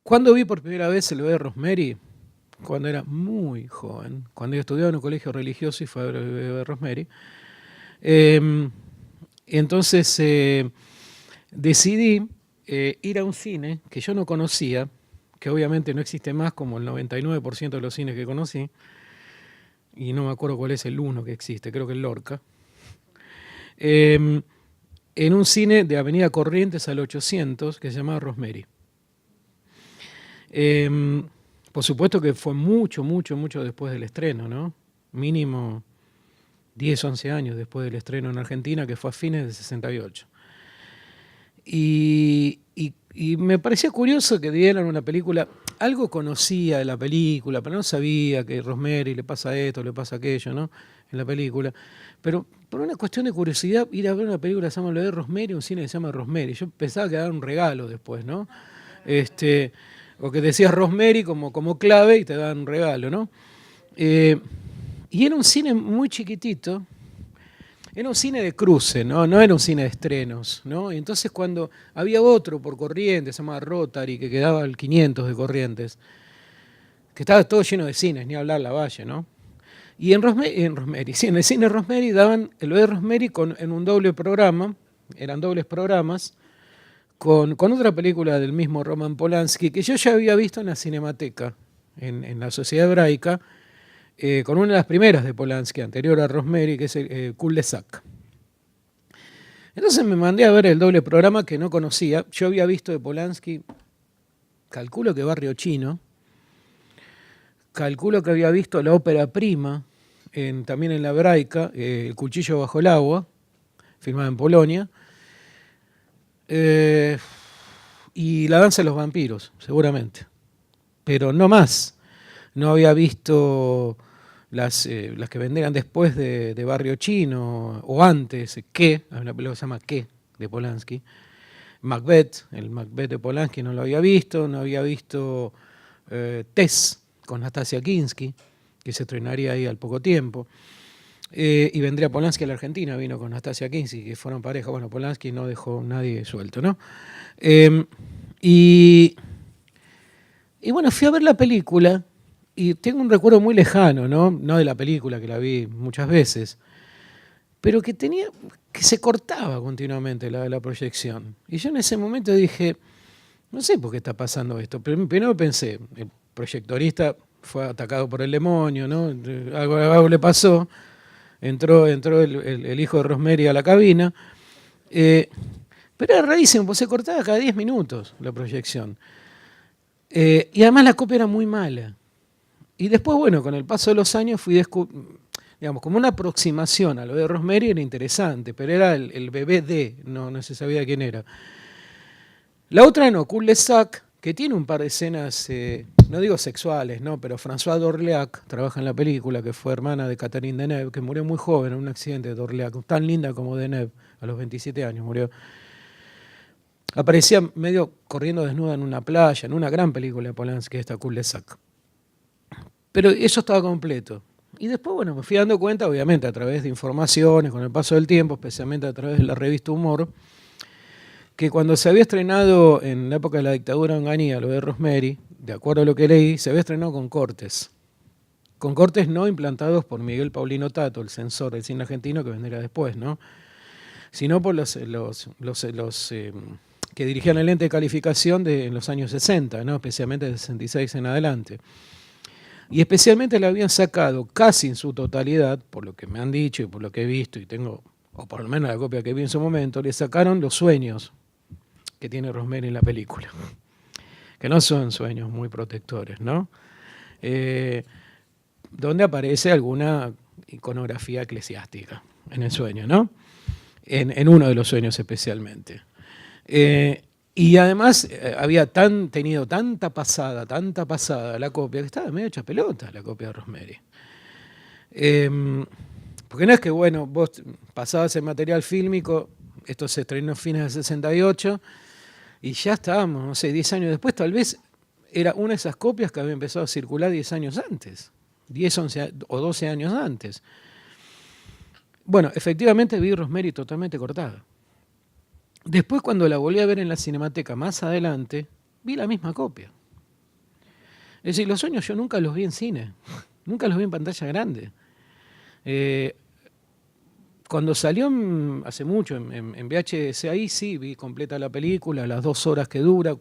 ¿Cuándo vi por primera vez el bebé de Rosemary? Cuando era muy joven, cuando yo estudiaba en un colegio religioso y fue a ver el bebé de Rosemary. Eh, entonces decidí ir a un cine que yo no conocía, que obviamente no existe más como el 99% de los cines que conocí, y no me acuerdo cuál es el uno que existe, creo que es Lorca, eh, en un cine de Avenida Corrientes al 800 que se llamaba Rosemary. Eh, por supuesto que fue mucho, mucho, mucho después del estreno, ¿no? Mínimo 10, 11 años después del estreno en Argentina, que fue a fines del 68. Y me parecía curioso que dieran una película, algo conocía de la película, pero no sabía que Rosemary le pasa esto, le pasa aquello, ¿no? En la película. Pero por una cuestión de curiosidad, ir a ver una película que se llama Lo de Rosemary, un cine que se llama Rosemary. Yo pensaba que era un regalo después, ¿no? Este, o que decías Rosemary como clave y te daban un regalo, ¿no? Eh, y era un cine muy chiquitito, era un cine de cruce, ¿no? No era un cine de estrenos, ¿no? Y entonces cuando había otro por Corrientes, se llamaba Rotary, que quedaba al 500 de Corrientes, que estaba todo lleno de cines, ni hablar la Valle, ¿no? Y Rosemary, sí, en el cine Rosemary daban el bebé de Rosemary en un doble programa, eran dobles programas, con otra película del mismo Roman Polanski, que yo ya había visto en la Cinemateca, en la Sociedad Hebraica, con una de las primeras de Polanski, anterior a Rosemary, que es el Cul-de-Sac. Entonces me mandé a ver el doble programa que no conocía. Yo había visto de Polanski, calculo que Barrio Chino, calculo que había visto la ópera prima, también en la Hebraica, El cuchillo bajo el agua, filmada en Polonia, eh, y La danza de los vampiros, seguramente. Pero no más. No había visto las que vendrían después de Barrio Chino o antes, ¿Qué? Hay una película que se llama ¿Qué? De Polanski. Macbeth, el Macbeth de Polanski no lo había visto, no había visto Tess con Nastasia Kinski, que se estrenaría ahí al poco tiempo. Y vendría Polanski a la Argentina, vino con Nastasia Kinski, que fueron pareja. Bueno, Polanski no dejó nadie suelto, ¿no? Eh, y, y bueno, fui a ver la película y tengo un recuerdo muy lejano, ¿no? No de la película, que la vi muchas veces, pero que se cortaba continuamente la proyección. Y yo en ese momento dije, no sé por qué está pasando esto. Pero primero pensé, el proyectorista fue atacado por el demonio, ¿no? Algo le pasó. Entró el hijo de Rosemary a la cabina. eh, pero era rarísimo, pues se cortaba cada 10 minutos la proyección. Y además la copia era muy mala. Y después, bueno, con el paso de los años fui digamos, como una aproximación a lo de Rosemary era interesante, pero era el bebé de, no se sabía quién era. La otra no, Cul-de-Sac, que tiene un par de escenas, no digo sexuales, ¿no? Pero François d'Orléac trabaja en la película, que fue hermana de Catherine Deneuve, que murió muy joven en un accidente de d'Orléac, tan linda como Deneuve, a los 27 años murió. Aparecía medio corriendo desnuda en una playa, en una gran película de Polanski, esta Cul-de-Sac. Pero eso estaba completo. Y después, bueno, me fui dando cuenta, obviamente, a través de informaciones, con el paso del tiempo, especialmente a través de la revista Humor, que cuando se había estrenado en la época de la dictadura en Onganía, lo de Rosemary, de acuerdo a lo que leí, se había estrenado con cortes. Con cortes no implantados por Miguel Paulino Tato, el censor del cine argentino que vendría después, ¿no? Sino por los que dirigían el ente de calificación en los años 60, ¿no? Especialmente de 66 en adelante. Y especialmente la habían sacado casi en su totalidad, por lo que me han dicho y por lo que he visto, y tengo, o por lo menos la copia que vi en su momento, le sacaron los sueños que tiene Rosemary en la película, que no son sueños muy protectores, ¿no? Eh, donde aparece alguna iconografía eclesiástica en el sueño, ¿no? En uno de los sueños especialmente. Y además había tenido tanta pasada la copia, que estaba medio hecha pelota la copia de Rosemary. Porque no es que, bueno, vos pasabas el material fílmico, esto se estrenó a fines del 68, y ya estábamos, no sé, 10 años después, tal vez era una de esas copias que había empezado a circular 10 años antes, 10, 11 o 12 años antes. Bueno, efectivamente vi Rosemary totalmente cortada. Después, cuando la volví a ver en la Cinemateca más adelante, vi la misma copia. Es decir, los sueños yo nunca los vi en cine, nunca los vi en pantalla grande. Eh, Cuando salió hace mucho en VHS, ahí sí vi completa la película, las 2 horas que dura.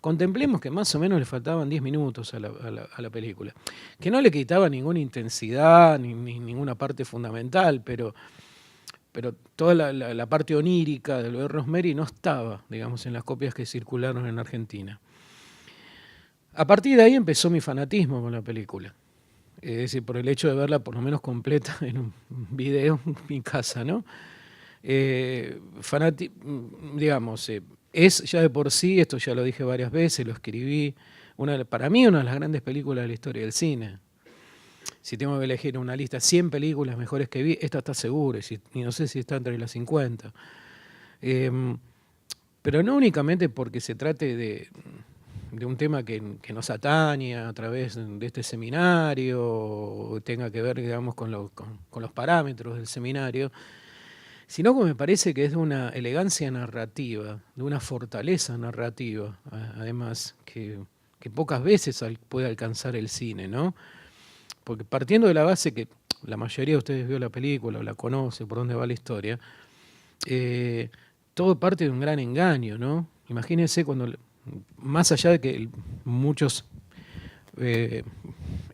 Contemplemos que más o menos le faltaban 10 minutos a la película. Que no le quitaba ninguna intensidad, ni ninguna parte fundamental, pero toda la parte onírica de lo de Rosemary no estaba, digamos, en las copias que circularon en Argentina. A partir de ahí empezó mi fanatismo con la película. Es decir, por el hecho de verla por lo menos completa en un video en mi casa, ¿no? Digamos, es ya de por sí, esto ya lo dije varias veces, lo escribí, para mí una de las grandes películas de la historia del cine. Si tengo que elegir una lista, 100 películas mejores que vi, esta está segura, y no sé si está entre las 50. Pero no únicamente porque se trate de un tema que nos atañe a través de este seminario, o tenga que ver, digamos, con los parámetros del seminario, sino que me parece que es de una elegancia narrativa, de una fortaleza narrativa, además, que pocas veces puede alcanzar el cine, ¿no? Porque partiendo de la base que la mayoría de ustedes vio la película o la conoce, por dónde va la historia, todo parte de un gran engaño, ¿no? Imagínense cuando, más allá de que muchos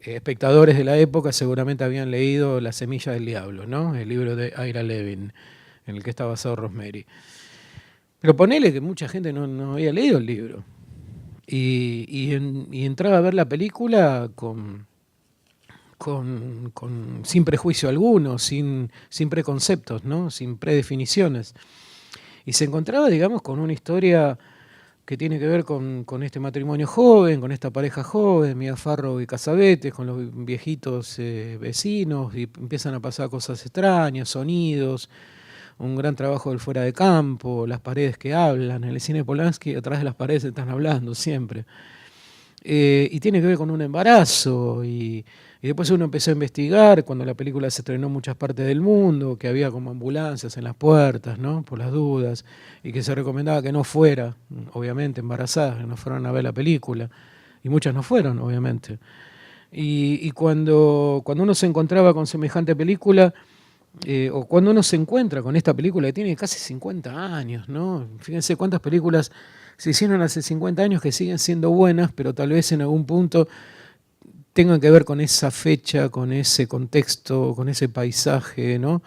espectadores de la época seguramente habían leído La semilla del diablo, ¿no? El libro de Ira Levin, en el que está basado Rosemary. Pero ponele que mucha gente no había leído el libro y entraba a ver la película sin prejuicio alguno, sin preconceptos, ¿no? Sin predefiniciones. Y se encontraba, digamos, con una historia que tiene que ver con este matrimonio joven, con esta pareja joven, Mia Farrow y Cassavetes, con los viejitos vecinos, y empiezan a pasar cosas extrañas, sonidos, un gran trabajo del fuera de campo, las paredes que hablan. En el cine de Polanski, atrás de las paredes están hablando siempre. Y tiene que ver con un embarazo, y después uno empezó a investigar, cuando la película se estrenó en muchas partes del mundo, que había como ambulancias en las puertas, ¿no? Por las dudas, y que se recomendaba que no fuera, obviamente, embarazadas, que no fueran a ver la película, y muchas no fueron, obviamente. Y cuando uno se encontraba con semejante película, o cuando uno se encuentra con esta película que tiene casi 50 años, ¿no? Fíjense cuántas películas se hicieron hace 50 años que siguen siendo buenas, pero tal vez en algún punto tengan que ver con esa fecha, con ese contexto, con ese paisaje, ¿no?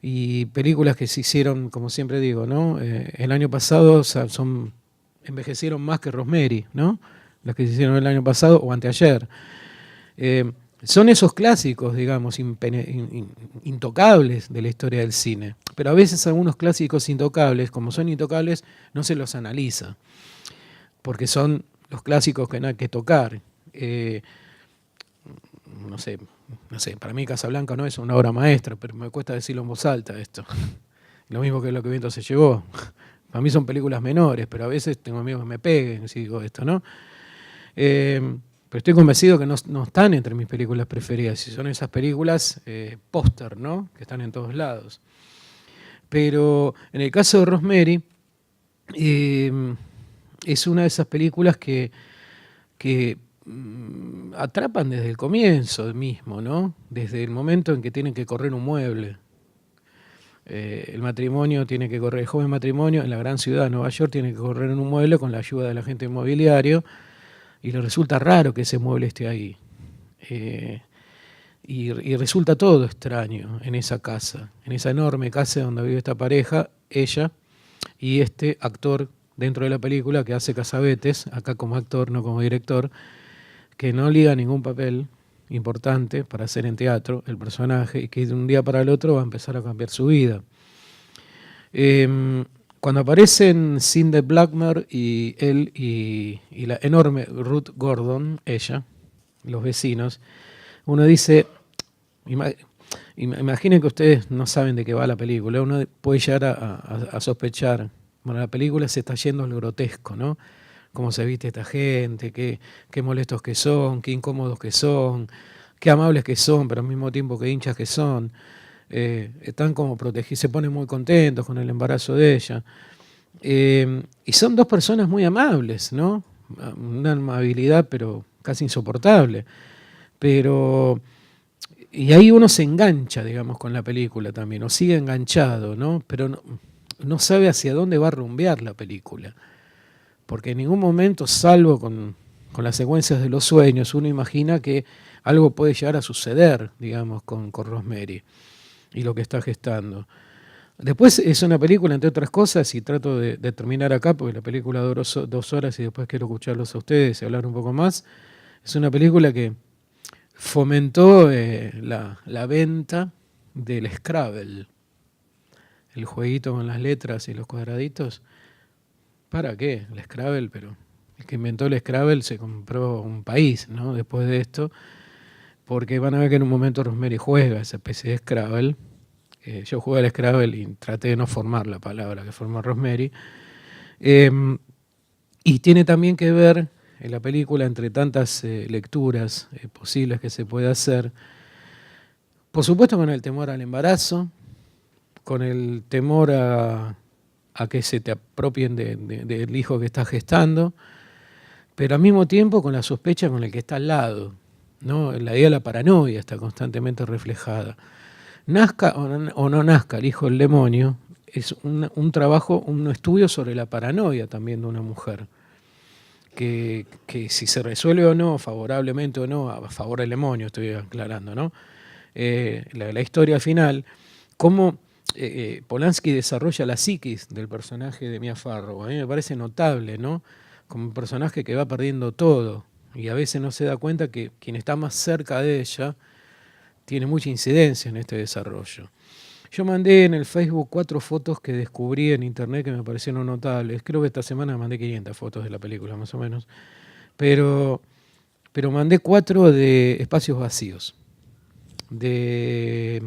Y películas que se hicieron, como siempre digo, ¿no? El año pasado, o sea, envejecieron más que Rosemary, ¿no? Las que se hicieron el año pasado o anteayer. Son esos clásicos, digamos, intocables de la historia del cine. Pero a veces algunos clásicos intocables, como son intocables, no se los analiza, porque son los clásicos que no hay que tocar. No sé, para mí Casablanca no es una obra maestra, pero me cuesta decirlo en voz alta esto. Lo mismo que Lo que viento se llevó. Para mí son películas menores, pero a veces tengo amigos que me peguen si digo esto, ¿no? Pero estoy convencido que no están entre mis películas preferidas, y son esas películas póster, ¿no? Que están en todos lados. Pero en el caso de Rosemary, es una de esas películas que atrapan desde el comienzo mismo, ¿no? Desde el momento en que tienen que correr un mueble. El matrimonio tiene que correr, el joven matrimonio en la gran ciudad de Nueva York tiene que correr en un mueble con la ayuda del agente inmobiliario, y le resulta raro que ese mueble esté ahí. Y resulta todo extraño en esa casa, en esa enorme casa donde vive esta pareja, ella y este actor dentro de la película que hace Cassavetes, acá como actor, no como director, que no liga ningún papel importante para hacer en teatro el personaje, y que de un día para el otro va a empezar a cambiar su vida. Cuando aparecen Cindy Blackmer y él y la enorme Ruth Gordon, ella, los vecinos, uno dice, imaginen que ustedes no saben de qué va la película, uno puede llegar a sospechar, bueno, la película se está yendo al grotesco, ¿no? Cómo se viste esta gente, qué molestos que son, qué incómodos que son, qué amables que son, pero al mismo tiempo qué hinchas que son. Están como protegidos, se ponen muy contentos con el embarazo de ella. Y son dos personas muy amables, ¿no? Una amabilidad, pero casi insoportable. Pero, y ahí uno se engancha, digamos, con la película también, o sigue enganchado, ¿no? Pero no sabe hacia dónde va a rumbear la película. Porque en ningún momento, salvo con las secuencias de los sueños, uno imagina que algo puede llegar a suceder, digamos, con Rosemary y lo que está gestando. Después es una película, entre otras cosas, y trato de terminar acá, porque la película duró 2 horas y después quiero escucharlos a ustedes y hablar un poco más. Es una película que fomentó la venta del Scrabble, el jueguito con las letras y los cuadraditos. ¿Para qué? El Scrabble, pero el que inventó el Scrabble se compró un país, ¿no? Después de esto, porque van a ver que en un momento Rosemary juega esa especie de Scrabble. Yo jugué al Scrabble y traté de no formar la palabra que formó Rosemary. Eh, y tiene también que ver en la película, entre tantas lecturas posibles que se puede hacer, por supuesto con el temor al embarazo, con el temor a que se te apropien del hijo que estás gestando, pero al mismo tiempo con la sospecha con el que está al lado, ¿no? La idea de la paranoia está constantemente reflejada. Nazca o no nazca el hijo del demonio, es un trabajo, un estudio sobre la paranoia también de una mujer. Que si se resuelve o no, favorablemente o no, a favor del demonio, estoy aclarando, ¿no? La historia final, cómo Polanski desarrolla la psiquis del personaje de Mia Farrow. A mí me parece notable, ¿no? Como un personaje que va perdiendo todo y a veces no se da cuenta que quien está más cerca de ella tiene mucha incidencia en este desarrollo. Yo mandé en el Facebook 4 fotos que descubrí en internet que me parecieron notables. Creo que esta semana mandé 500 fotos de la película, más o menos. Pero, pero mandé 4 de espacios vacíos. De,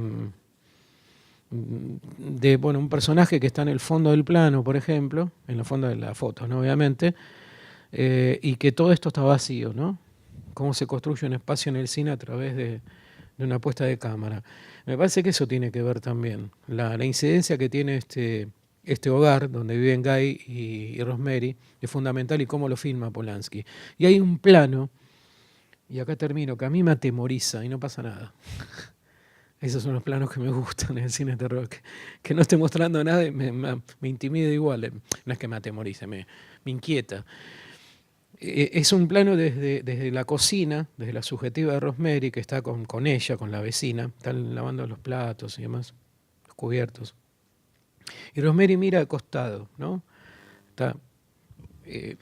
bueno, un personaje que está en el fondo del plano, por ejemplo, en el fondo de la foto, ¿no? Obviamente, y que todo esto está vacío, ¿no? Cómo se construye un espacio en el cine a través de una puesta de cámara. Me parece que eso tiene que ver también. La incidencia que tiene este hogar donde viven Guy y Rosemary es fundamental y cómo lo filma Polanski. Y hay un plano, y acá termino, que a mí me atemoriza y no pasa nada. Esos son los planos que me gustan en el cine de terror, que no esté mostrando nada y me intimida igual. No es que me atemorice, me inquieta. Es un plano desde la cocina, desde la subjetiva de Rosemary, que está con ella, con la vecina, están lavando los platos y demás, los cubiertos. Y Rosemary mira al costado, ¿no? Está,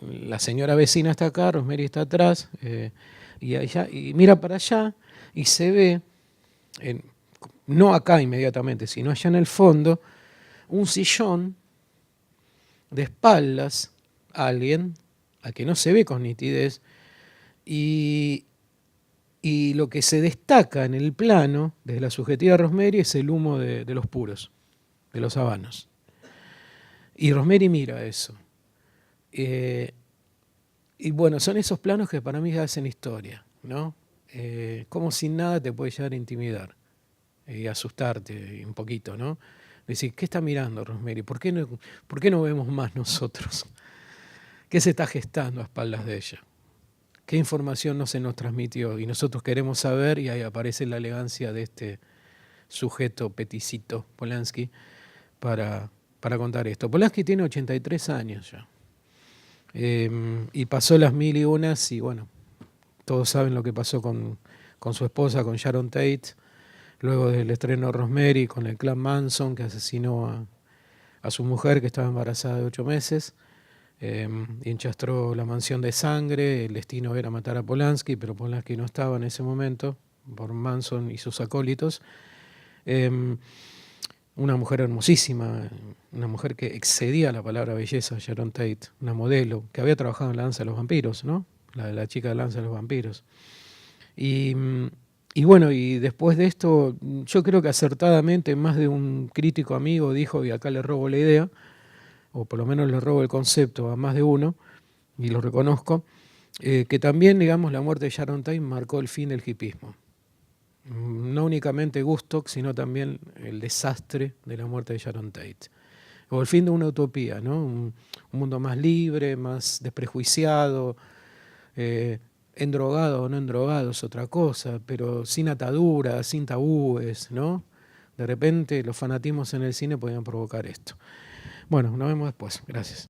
la señora vecina está acá, Rosemary está atrás, y mira para allá y se ve, no acá inmediatamente, sino allá en el fondo, un sillón de espaldas a alguien, a que no se ve con nitidez, y lo que se destaca en el plano, desde la subjetiva de Rosemary, es el humo de los puros, de los habanos. Y Rosemary mira eso. Y bueno, son esos planos que para mí hacen historia, ¿no? Como sin nada te puede llegar a intimidar y asustarte un poquito, ¿no? Decir, ¿qué está mirando Rosemary? ¿Por qué no vemos más nosotros? ¿Qué se está gestando a espaldas de ella? ¿Qué información no se nos transmitió? Y nosotros queremos saber, y ahí aparece la elegancia de este sujeto peticito, Polanski, para contar esto. Polanski tiene 83 años ya. Y pasó las mil y unas, y bueno, todos saben lo que pasó con su esposa, con Sharon Tate, luego del estreno de Rosemary, con el clan Manson, que asesinó a su mujer, que estaba embarazada de 8 meses. Y enchastró la mansión de sangre. El destino era matar a Polanski, pero Polanski no estaba en ese momento por Manson y sus acólitos. Una mujer hermosísima, una mujer que excedía la palabra belleza, Sharon Tate, una modelo que había trabajado en La Danza de los Vampiros, ¿no? La chica de La Danza de los Vampiros. Y bueno, y después de esto, yo creo que acertadamente más de un crítico amigo dijo, y acá le robo la idea, o por lo menos le robo el concepto a más de uno, y lo reconozco, que también, digamos, la muerte de Sharon Tate marcó el fin del hipismo. No únicamente Woodstock, sino también el desastre de la muerte de Sharon Tate. O el fin de una utopía, ¿no? Un mundo más libre, más desprejuiciado, endrogado o no endrogado es otra cosa, pero sin ataduras, sin tabúes, ¿no? De repente los fanatismos en el cine podían provocar esto. Bueno, nos vemos después. Gracias.